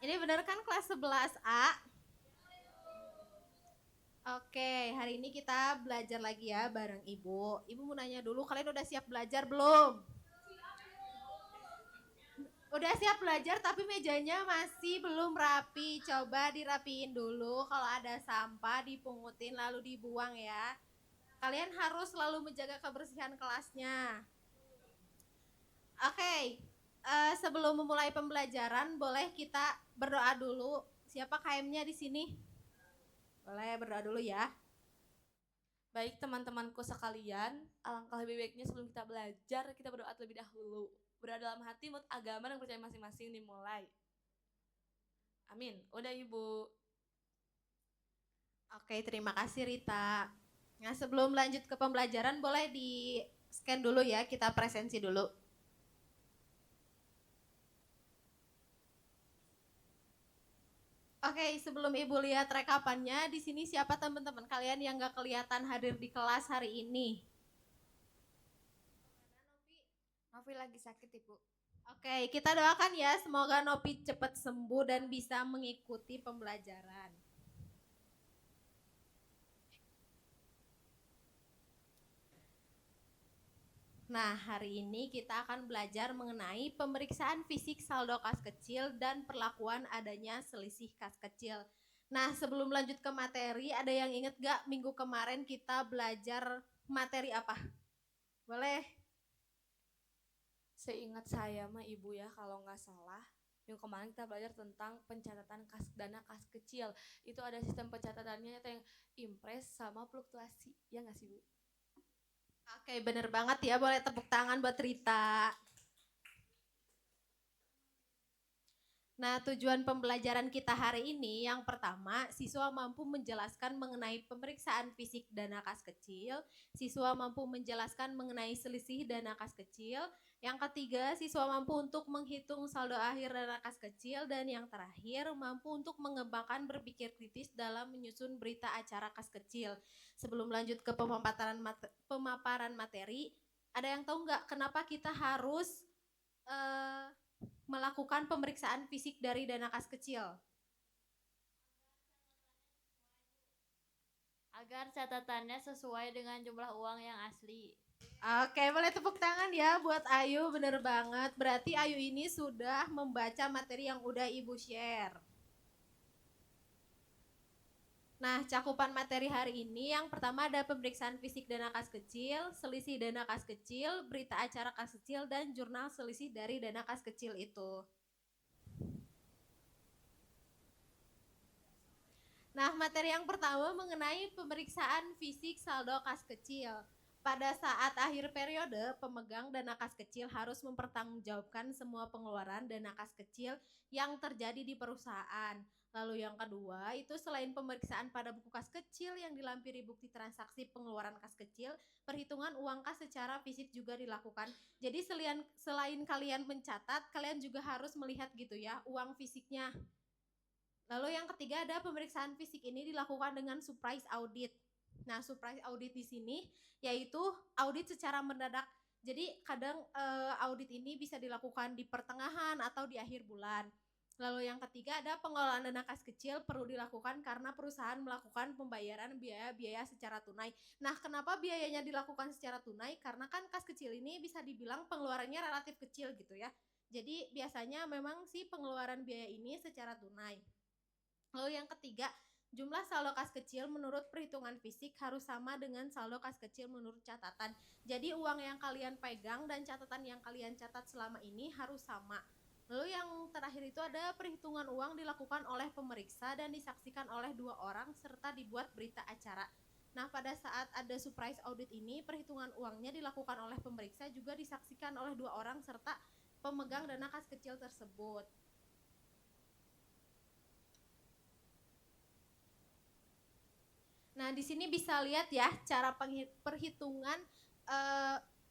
Ini benar kan kelas 11A? Oke, hari ini kita belajar lagi ya bareng Ibu. Ibu mau nanya dulu, kalian udah siap belajar belum? Udah siap belajar tapi mejanya masih belum rapi. Coba dirapiin dulu, kalau ada sampah dipungutin lalu dibuang ya. Kalian harus selalu menjaga kebersihan kelasnya. Oke, sebelum memulai pembelajaran boleh kita berdoa dulu. Siapa KM-nya di sini? Boleh berdoa dulu ya. Baik teman-temanku sekalian, alangkah lebih baiknya sebelum kita belajar, kita berdoa terlebih dahulu. Berdoa dalam hati menurut agama dan percaya masing-masing dimulai. Amin. Udah Ibu. Oke, terima kasih Rita. Nah, sebelum lanjut ke pembelajaran boleh di scan dulu ya, kita presensi dulu. Oke, sebelum Ibu lihat rekapannya, di sini siapa teman-teman kalian yang gak kelihatan hadir di kelas hari ini? Novi lagi sakit Ibu. Oke, kita doakan ya, semoga Nopi cepat sembuh dan bisa mengikuti pembelajaran. Nah, hari ini kita akan belajar mengenai pemeriksaan fisik saldo kas kecil dan perlakuan adanya selisih kas kecil. Nah, sebelum lanjut ke materi, ada yang inget gak minggu kemarin kita belajar materi apa? Boleh? Seingat saya mah Ibu ya, kalau nggak salah, minggu kemarin kita belajar tentang pencatatan dana kas kecil. Itu ada sistem pencatatannya yang impres sama fluktuasi. Ya nggak sih Bu? Oke, bener banget ya. Boleh tepuk tangan buat Rita. Nah, tujuan pembelajaran kita hari ini yang pertama, siswa mampu menjelaskan mengenai pemeriksaan fisik dana kas kecil, siswa mampu menjelaskan mengenai selisih dana kas kecil, yang ketiga, siswa mampu untuk menghitung saldo akhir dana kas kecil, dan yang terakhir, mampu untuk mengembangkan berpikir kritis dalam menyusun berita acara kas kecil. Sebelum lanjut ke pemaparan materi, ada yang tahu nggak kenapa kita harus melakukan pemeriksaan fisik dari dana kas kecil? Agar catatannya sesuai dengan jumlah uang yang asli. Oke, boleh tepuk tangan ya buat Ayu, bener banget. Berarti Ayu ini sudah membaca materi yang udah Ibu share. Nah, cakupan materi hari ini yang pertama ada pemeriksaan fisik dana kas kecil, selisih dana kas kecil, berita acara kas kecil, dan jurnal selisih dari dana kas kecil itu. Nah, materi yang pertama mengenai pemeriksaan fisik saldo kas kecil. Pada saat akhir periode, pemegang dana kas kecil harus mempertanggungjawabkan semua pengeluaran dana kas kecil yang terjadi di perusahaan. Lalu yang kedua, itu selain pemeriksaan pada buku kas kecil yang dilampiri bukti transaksi pengeluaran kas kecil, perhitungan uang kas secara fisik juga dilakukan. Jadi selain kalian mencatat, kalian juga harus melihat gitu ya, uang fisiknya. Lalu yang ketiga ada pemeriksaan fisik ini dilakukan dengan surprise audit. Nah, surprise audit di sini yaitu audit secara mendadak. Jadi kadang audit ini bisa dilakukan di pertengahan atau di akhir bulan. Lalu yang ketiga ada pengelolaan dana kas kecil perlu dilakukan karena perusahaan melakukan pembayaran biaya-biaya secara tunai. Nah, kenapa biayanya dilakukan secara tunai? Karena kan kas kecil ini bisa dibilang pengeluarannya relatif kecil gitu ya. Jadi biasanya memang sih pengeluaran biaya ini secara tunai. Lalu yang ketiga, jumlah saldo kas kecil menurut perhitungan fisik harus sama dengan saldo kas kecil menurut catatan. Jadi uang yang kalian pegang dan catatan yang kalian catat selama ini harus sama. Lalu yang terakhir itu ada perhitungan uang dilakukan oleh pemeriksa dan disaksikan oleh 2 orang serta dibuat berita acara. Nah, pada saat ada surprise audit ini, perhitungan uangnya dilakukan oleh pemeriksa juga disaksikan oleh 2 orang serta pemegang dana kas kecil tersebut. Nah, di sini bisa lihat ya cara perhitungan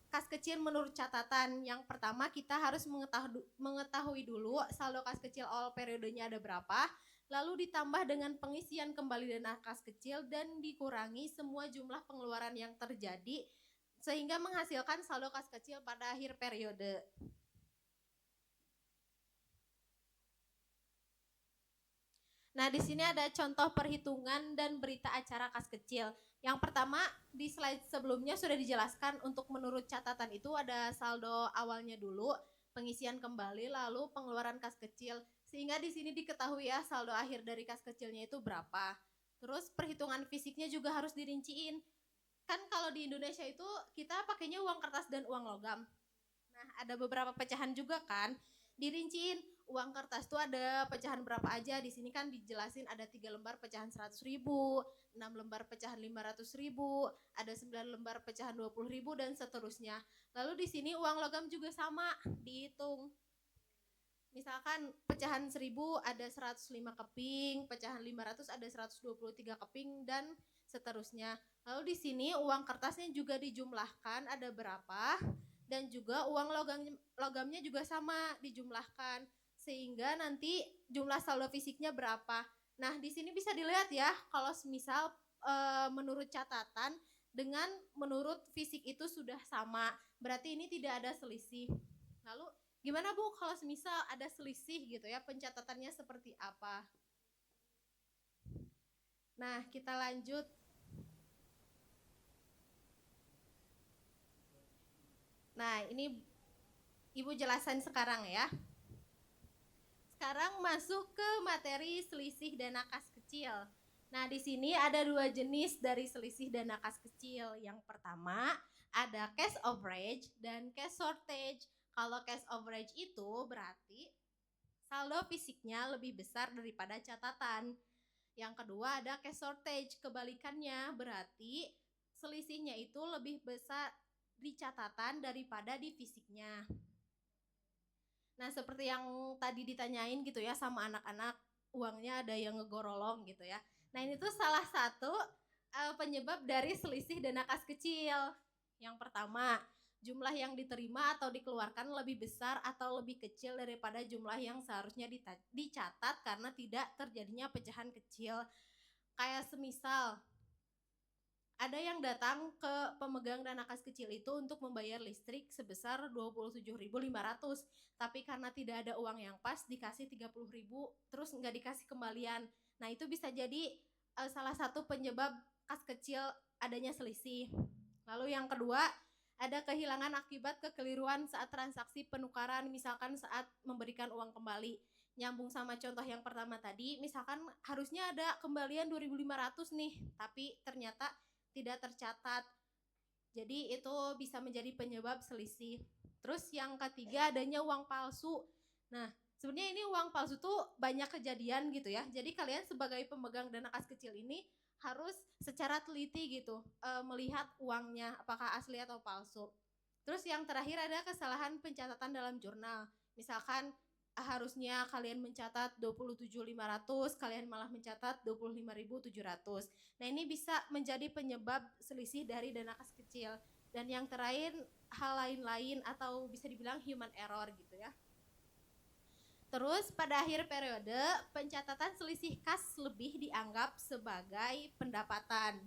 kas kecil menurut catatan. Yang pertama kita harus mengetahui dulu saldo kas kecil awal periodenya ada berapa, lalu ditambah dengan pengisian kembali dana kas kecil dan dikurangi semua jumlah pengeluaran yang terjadi sehingga menghasilkan saldo kas kecil pada akhir periode. Nah, di sini ada contoh perhitungan dan berita acara kas kecil. Yang pertama, di slide sebelumnya sudah dijelaskan untuk menurut catatan itu ada saldo awalnya dulu, pengisian kembali, lalu pengeluaran kas kecil. Sehingga di sini diketahui ya saldo akhir dari kas kecilnya itu berapa. Terus perhitungan fisiknya juga harus dirinciin. Kan kalau di Indonesia itu kita pakainya uang kertas dan uang logam. Nah, ada beberapa pecahan juga kan. Dirinciin uang kertas tuh ada pecahan berapa aja. Di sini kan dijelasin ada 3 lembar pecahan 100.000, 6 lembar pecahan 500.000, ada 9 lembar pecahan 20.000 dan seterusnya. Lalu di sini uang logam juga sama dihitung. Misalkan pecahan 1000 ada 105 keping, pecahan 500 ada 123 keping dan seterusnya. Lalu di sini uang kertasnya juga dijumlahkan ada berapa dan juga uang logamnya juga sama dijumlahkan sehingga nanti jumlah saldo fisiknya berapa. Nah, di sini bisa dilihat ya kalau misal menurut catatan dengan menurut fisik itu sudah sama, berarti ini tidak ada selisih. Lalu gimana Bu kalau misal ada selisih gitu ya, pencatatannya seperti apa? Nah, kita lanjut. Nah, ini Ibu jelasin sekarang ya. Sekarang masuk ke materi selisih dana kas kecil. Nah, di sini ada 2 jenis dari selisih dana kas kecil. Yang pertama, ada cash overage dan cash shortage. Kalau cash overage itu berarti saldo fisiknya lebih besar daripada catatan. Yang kedua ada cash shortage, kebalikannya berarti selisihnya itu lebih besar di catatan daripada di fisiknya. Nah, seperti yang tadi ditanyain gitu ya sama anak-anak, uangnya ada yang ngegorolong gitu ya. Nah, ini tuh salah satu penyebab dari selisih dana kas kecil. Yang pertama, jumlah yang diterima atau dikeluarkan lebih besar atau lebih kecil daripada jumlah yang seharusnya dicatat karena tidak terjadinya pecahan kecil. Kayak semisal ada yang datang ke pemegang dana kas kecil itu untuk membayar listrik sebesar 27.500, tapi karena tidak ada uang yang pas dikasih 30.000 terus nggak dikasih kembalian. Nah, itu bisa jadi salah satu penyebab kas kecil adanya selisih. Lalu yang kedua, ada kehilangan akibat kekeliruan saat transaksi penukaran, misalkan saat memberikan uang kembali. Nyambung sama contoh yang pertama tadi, misalkan harusnya ada kembalian 2.500 nih, tapi ternyata tidak tercatat. Jadi itu bisa menjadi penyebab selisih. Terus yang ketiga adanya uang palsu. Nah, sebenarnya ini uang palsu tuh banyak kejadian gitu ya. Jadi kalian sebagai pemegang dana kas kecil ini harus secara teliti gitu melihat uangnya apakah asli atau palsu. Terus yang terakhir ada kesalahan pencatatan dalam jurnal. Misalkan harusnya kalian mencatat 27.500, kalian malah mencatat 25.700. Nah, ini bisa menjadi penyebab selisih dari dana kas kecil. Dan yang terakhir hal lain-lain atau bisa dibilang human error gitu ya. Terus pada akhir periode pencatatan selisih kas lebih dianggap sebagai pendapatan.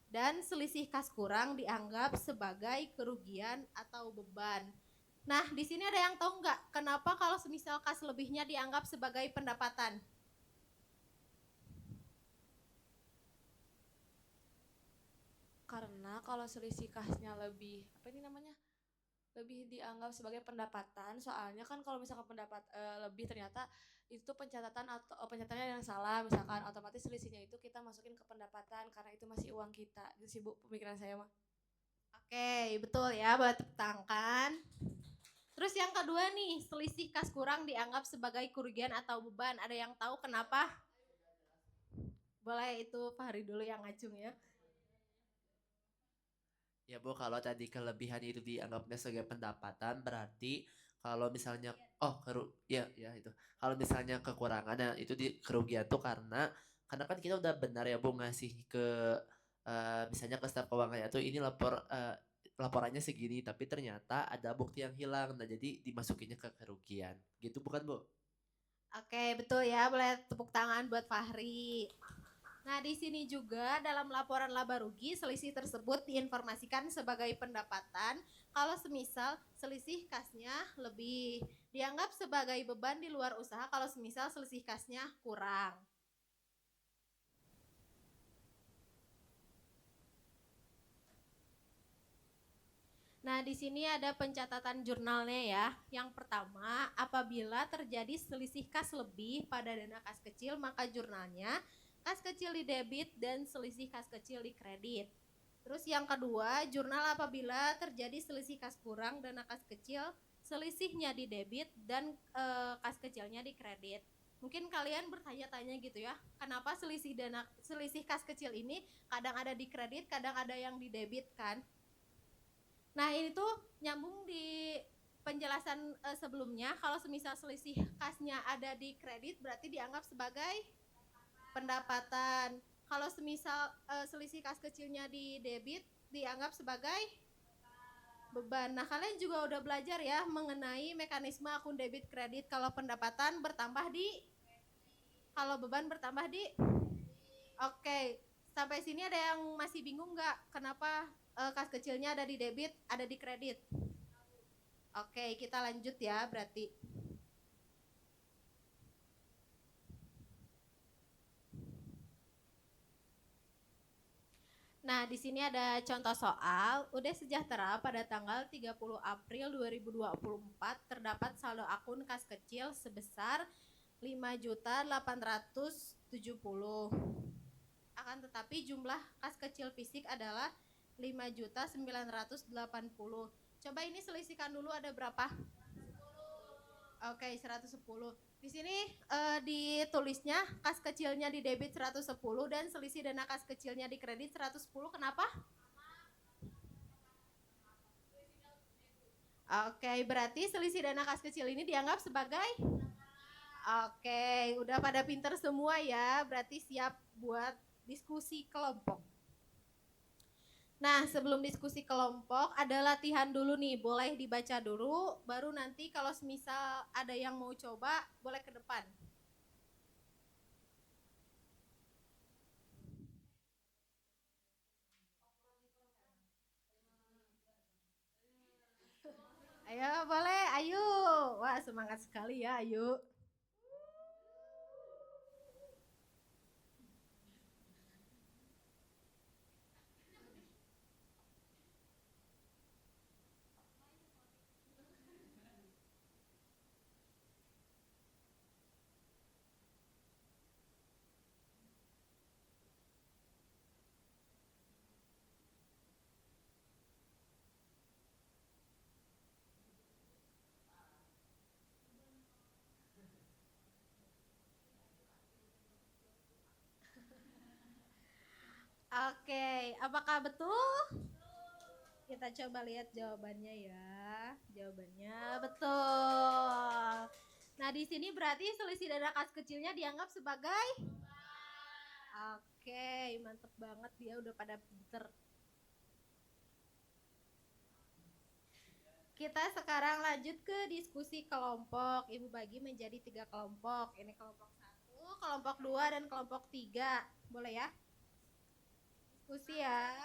Dan selisih kas kurang dianggap sebagai kerugian atau beban. Nah, di sini ada yang tahu nggak kenapa kalau semisal kas lebihnya dianggap sebagai pendapatan? Karena kalau selisih kasnya lebih apa ini namanya? Lebih dianggap sebagai pendapatan, soalnya kan kalau misalkan lebih ternyata itu pencatatan atau pencatatannya yang salah, misalkan otomatis selisihnya itu kita masukin ke pendapatan karena itu masih uang kita. Itu sih Bu pemikiran saya mah. Oke, betul ya, buat tepuk tangan. Terus yang kedua nih, selisih kas kurang dianggap sebagai kerugian atau beban. Ada yang tahu kenapa? Boleh itu Fahri dulu yang ngacung ya. Ya Bu, kalau tadi kelebihan itu dianggapnya sebagai pendapatan, berarti kalau misalnya ya itu. Kalau misalnya kekurangannya itu di kerugian tuh karena kan kita udah benar ya Bu ngasih ke misalnya ke staf keuangannya tuh ini laporannya segini, tapi ternyata ada bukti yang hilang. Nah, jadi dimasukinnya ke kerugian. Gitu bukan Bu? Oke, betul ya. Boleh tepuk tangan buat Fahri. Nah, di sini juga dalam laporan laba rugi, selisih tersebut diinformasikan sebagai pendapatan kalau semisal selisih kasnya lebih, dianggap sebagai beban di luar usaha kalau semisal selisih kasnya kurang. Nah, di sini ada pencatatan jurnalnya ya. Yang pertama, apabila terjadi selisih kas lebih pada dana kas kecil, maka jurnalnya kas kecil di debit dan selisih kas kecil di kredit. Terus yang kedua, jurnal apabila terjadi selisih kas kurang dana kas kecil, selisihnya di debit dan kas kecilnya di kredit. Mungkin kalian bertanya-tanya gitu ya, kenapa selisih kas kecil ini kadang ada di kredit, kadang ada yang di debit kan? Nah, ini tuh nyambung di penjelasan sebelumnya, kalau semisal selisih kasnya ada di kredit berarti dianggap sebagai pendapatan. Kalau semisal selisih kas kecilnya di debit dianggap sebagai beban. Nah, kalian juga udah belajar ya mengenai mekanisme akun debit kredit. Kalau pendapatan bertambah di, kalau beban bertambah di. Oke, sampai sini ada yang masih bingung nggak kenapa kas kecilnya ada di debit, ada di kredit? Oke, kita lanjut ya berarti. Nah, di sini ada contoh soal. Udah sejahtera pada tanggal 30 April 2024 terdapat saldo akun kas kecil sebesar 5.870. Akan tetapi jumlah kas kecil fisik adalah 5.980. Coba ini selisihkan dulu ada berapa? Oke, 110. Di sini ditulisnya kas kecilnya di debit 110 dan selisih dana kas kecilnya di kredit 110. Kenapa? Oke, berarti selisih dana kas kecil ini dianggap sebagai. Oke, udah pada pinter semua ya. Berarti siap buat diskusi kelompok. Nah, sebelum diskusi kelompok ada latihan dulu nih, boleh dibaca dulu, baru nanti kalau semisal ada yang mau coba, boleh ke depan. Ayo, boleh, ayo. Wah, semangat sekali ya, ayo. Oke, apakah betul? Kita coba lihat jawabannya ya. Jawabannya betul. Nah, di sini berarti selisih dana kas kecilnya dianggap sebagai. Oke, mantep banget dia udah pada pinter. Kita sekarang lanjut ke diskusi kelompok. Ibu bagi menjadi 3 kelompok. Ini kelompok 1, kelompok 2, dan kelompok 3. Boleh ya? Diskusi ya.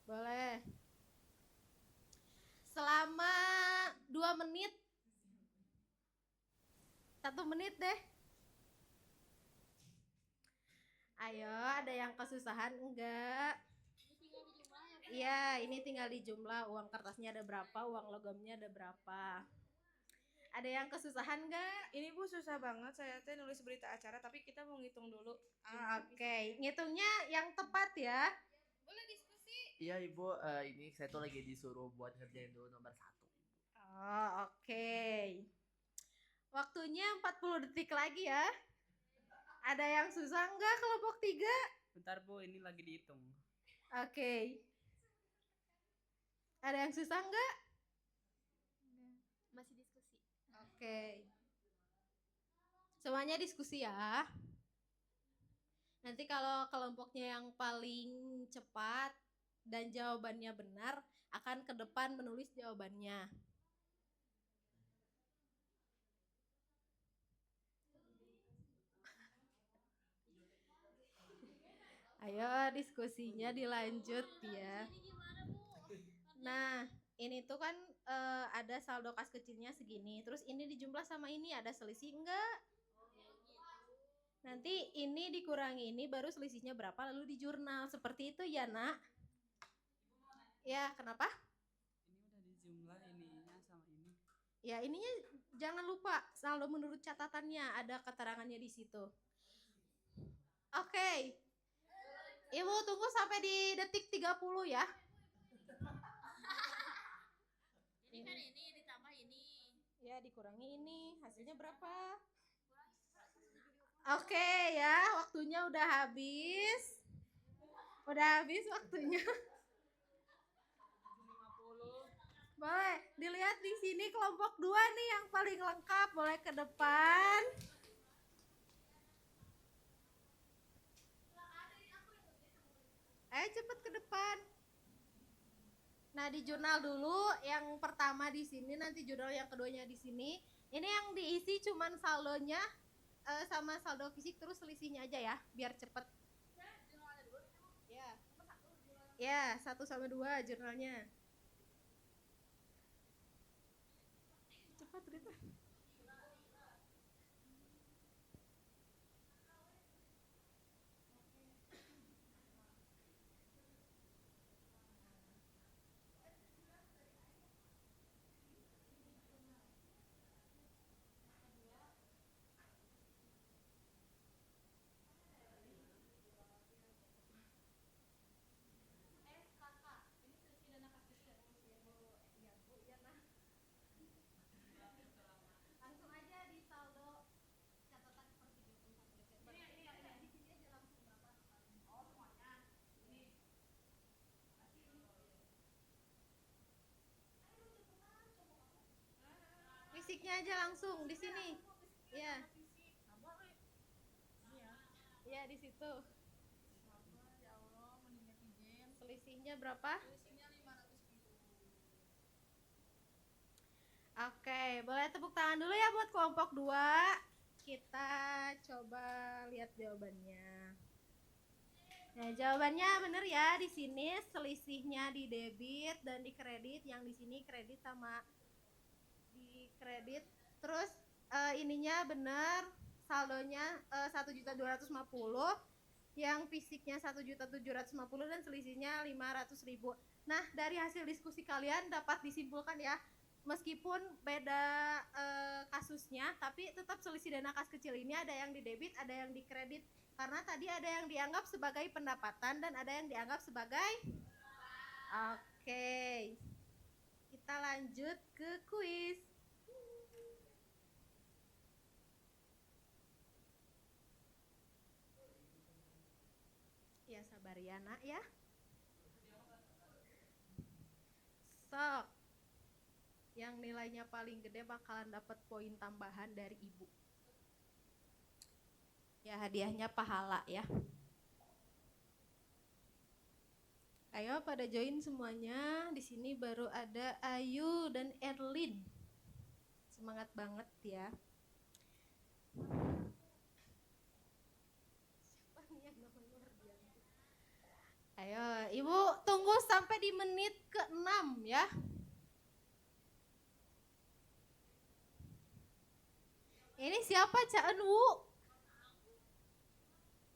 Boleh. Selama 2 menit. 1 menit deh. Ayo, ada yang kesusahan enggak? Iya, ini tinggal dijumlah. Uang kertasnya ada berapa, uang logamnya ada berapa. Ada yang kesusahan enggak? Ini Bu susah banget, saya teh nulis berita acara tapi kita mau ngitung dulu. Oke. Ngitungnya yang tepat ya. Boleh diskusi. Iya Ibu, ini saya tuh lagi disuruh buat ngerjain dulu nomor 1. Oh, oke. Waktunya 40 detik lagi ya. Ada yang susah enggak kelompok 3? Bentar Bu, ini lagi dihitung. Oke. Ada yang susah enggak? Masih diskusi. Oke. Semuanya diskusi ya. Nanti kalau kelompoknya yang paling cepat dan jawabannya benar, akan ke depan menulis jawabannya. Ayo diskusinya dilanjut ya. Nah, ini tuh kan ada saldo kas kecilnya segini. Terus ini dijumlah sama ini ada selisih enggak? Nanti ini dikurangi ini baru selisihnya berapa lalu di jurnal. Seperti itu ya, Nak? Ya, kenapa? Ini udah dijumlah ininya sama ini. Ya, ininya jangan lupa saldo menurut catatannya ada keterangannya di situ. Oke. Ibu tunggu sampai di detik 30 ya. Ini kan ini ditambah ini. Ya, dikurangi ini. Hasilnya berapa? Oke ya, waktunya udah habis. Udah habis waktunya. Boleh dilihat di sini kelompok 2 nih yang paling lengkap. Boleh ke depan. Ayo cepet ke depan. Nah, di jurnal dulu yang pertama di sini, nanti jurnal yang keduanya di sini. Ini yang diisi cuman saldonya sama saldo fisik terus selisihnya aja ya, biar cepet. Ya. Ya, 1 sama 2 jurnalnya. Cepat, Rita. Langsung aja di saldo catatan seperti itu. Di sini aja langsung Bapak. Oh, semuanya. Ini. Fisiknya aja langsung di sini. Iya. Iya, di situ. Selisihnya berapa? Oke, boleh tepuk tangan dulu ya buat kelompok 2. Kita coba lihat jawabannya. Nah, jawabannya bener ya. Di sini selisihnya di debit dan di kredit. Yang di sini kredit sama di kredit. Terus ininya bener. Saldonya 1.250.000. Yang fisiknya 1.750.000 dan selisihnya 500.000. Nah, dari hasil diskusi kalian dapat disimpulkan ya, meskipun beda kasusnya, tapi tetap selisih dana kas kecil ini ada yang di debit, ada yang di kredit. Karena tadi ada yang dianggap sebagai pendapatan dan ada yang dianggap sebagai. Oke. Kita lanjut ke kuis. Ya, sabar ya, Nak ya. Sok. Yang nilainya paling gede bakalan dapat poin tambahan dari ibu. Ya, hadiahnya pahala ya. Ayo pada join semuanya. Di sini baru ada Ayu dan Erlin. Semangat banget ya. Siapa nih yang namanya Mardianti? Ayo, Ibu tunggu sampai di menit ke-6 ya. Ini siapa Cak Enwu?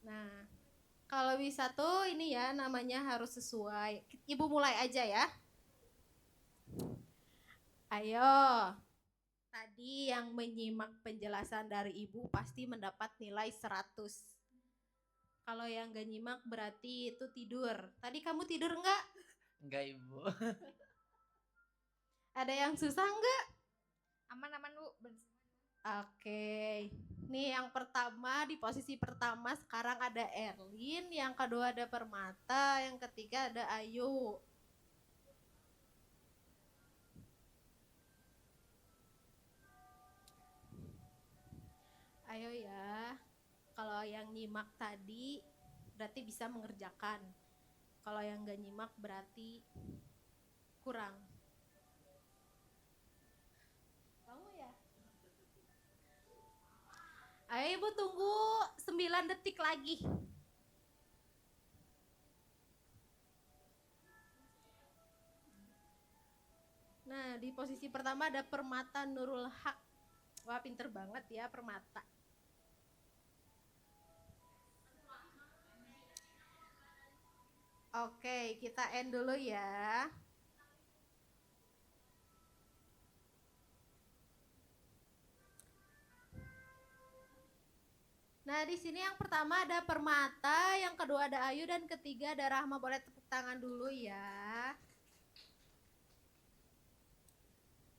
Nah, kalau bisa tuh ini ya namanya harus sesuai. Ibu mulai aja ya. Ayo. Tadi yang menyimak penjelasan dari ibu pasti mendapat nilai 100. Kalau yang gak nyimak berarti itu tidur. Tadi kamu tidur enggak? Enggak, Ibu. Ada yang susah enggak? Aman-aman Bu. Oke, nih yang pertama di posisi pertama sekarang ada Erlin, yang kedua ada Permata, yang ketiga ada Ayu. Ayo ya, kalau yang nyimak tadi berarti bisa mengerjakan. Kalau yang gak nyimak berarti kurang. Kamu ya? Ayo Ibu tunggu 9 detik lagi. posisi pertama ada Permata Nurul Haq. Wah, pinter banget ya Permata. Oke, kita end dulu ya. Nah, di sini yang pertama ada Permata, yang kedua ada Ayu, dan ketiga ada Rahma. Boleh tepuk tangan dulu ya.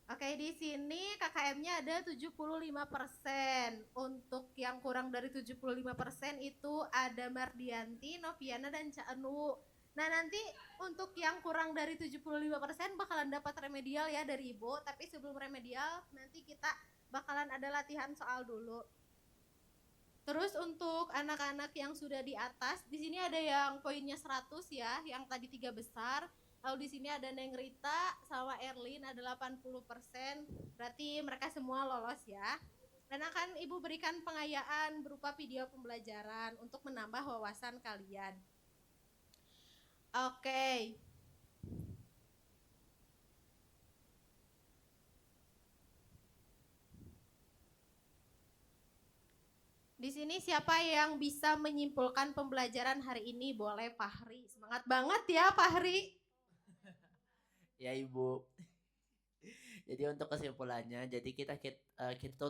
Oke, di sini KKM-nya ada 75%. Untuk yang kurang dari 75% itu ada Mardianti, Noviana, dan Caanu. Nah, nanti untuk yang kurang dari 75% bakalan dapat remedial ya dari Ibu. Tapi sebelum remedial, nanti kita bakalan ada latihan soal dulu. Terus untuk anak-anak yang sudah di atas, di sini ada yang poinnya 100 ya, yang tadi 3 besar. Lalu di sini ada Neng Rita sama Erlin ada 80%. Berarti mereka semua lolos ya. Dan akan Ibu berikan pengayaan berupa video pembelajaran untuk menambah wawasan kalian. Oke. Di sini siapa yang bisa menyimpulkan pembelajaran hari ini? Boleh Fahri. Semangat banget ya Fahri. Ya Ibu. Jadi untuk kesimpulannya, jadi kita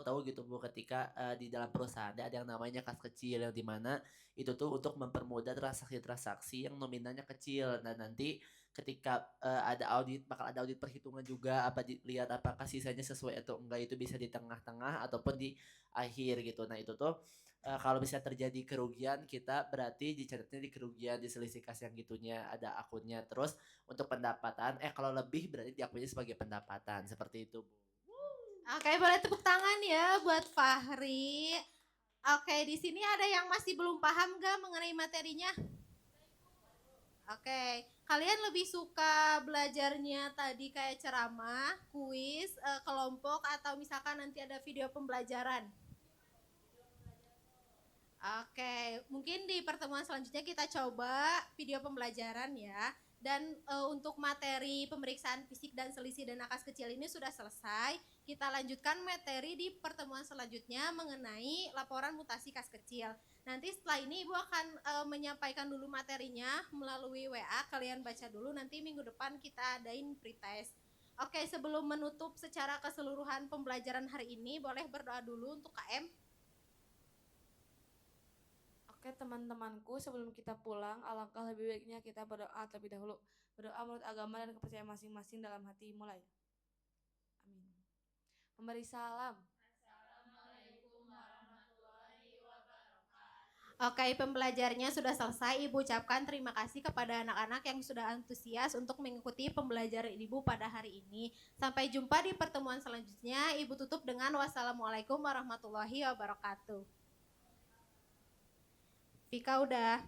tahu gitu Bu, ketika di dalam perusahaan ada yang namanya kas kecil, yang dimana itu tuh untuk mempermudah transaksi-transaksi yang nominalnya kecil. Dan nanti ketika ada audit, bakal ada audit perhitungan juga, apa dilihat apakah sisanya sesuai atau enggak, itu bisa di tengah-tengah ataupun di akhir gitu. Nah itu tuh kalau bisa terjadi kerugian, kita berarti dicatatnya di kerugian, di selisih kas yang gitunya ada akunnya. Terus untuk pendapatan, kalau lebih berarti diakuinya sebagai pendapatan, seperti itu Bu. Oke, boleh tepuk tangan ya buat Fahri. Oke, di sini ada yang masih belum paham gak mengenai materinya? Oke, kalian lebih suka belajarnya tadi kayak ceramah, kuis, kelompok, atau misalkan nanti ada video pembelajaran? Oke, mungkin di pertemuan selanjutnya kita coba video pembelajaran ya. Dan untuk materi pemeriksaan fisik dan selisih dan nakas kecil ini sudah selesai. Kita lanjutkan materi di pertemuan selanjutnya mengenai laporan mutasi kas kecil. Nanti setelah ini Ibu akan menyampaikan dulu materinya melalui WA. Kalian baca dulu, nanti minggu depan kita adain pretest. Oke, sebelum menutup secara keseluruhan pembelajaran hari ini, boleh berdoa dulu untuk KM. Oke teman-temanku, sebelum kita pulang, alangkah lebih baiknya kita berdoa terlebih dahulu. Berdoa menurut agama dan kepercayaan masing-masing dalam hati. Mulai. Amin. Memberi salam. Oke, pembelajarnya sudah selesai. Ibu ucapkan terima kasih kepada anak-anak yang sudah antusias untuk mengikuti pembelajaran Ibu pada hari ini. Sampai jumpa di pertemuan selanjutnya. Ibu tutup dengan wassalamualaikum warahmatullahi wabarakatuh. Vika udah.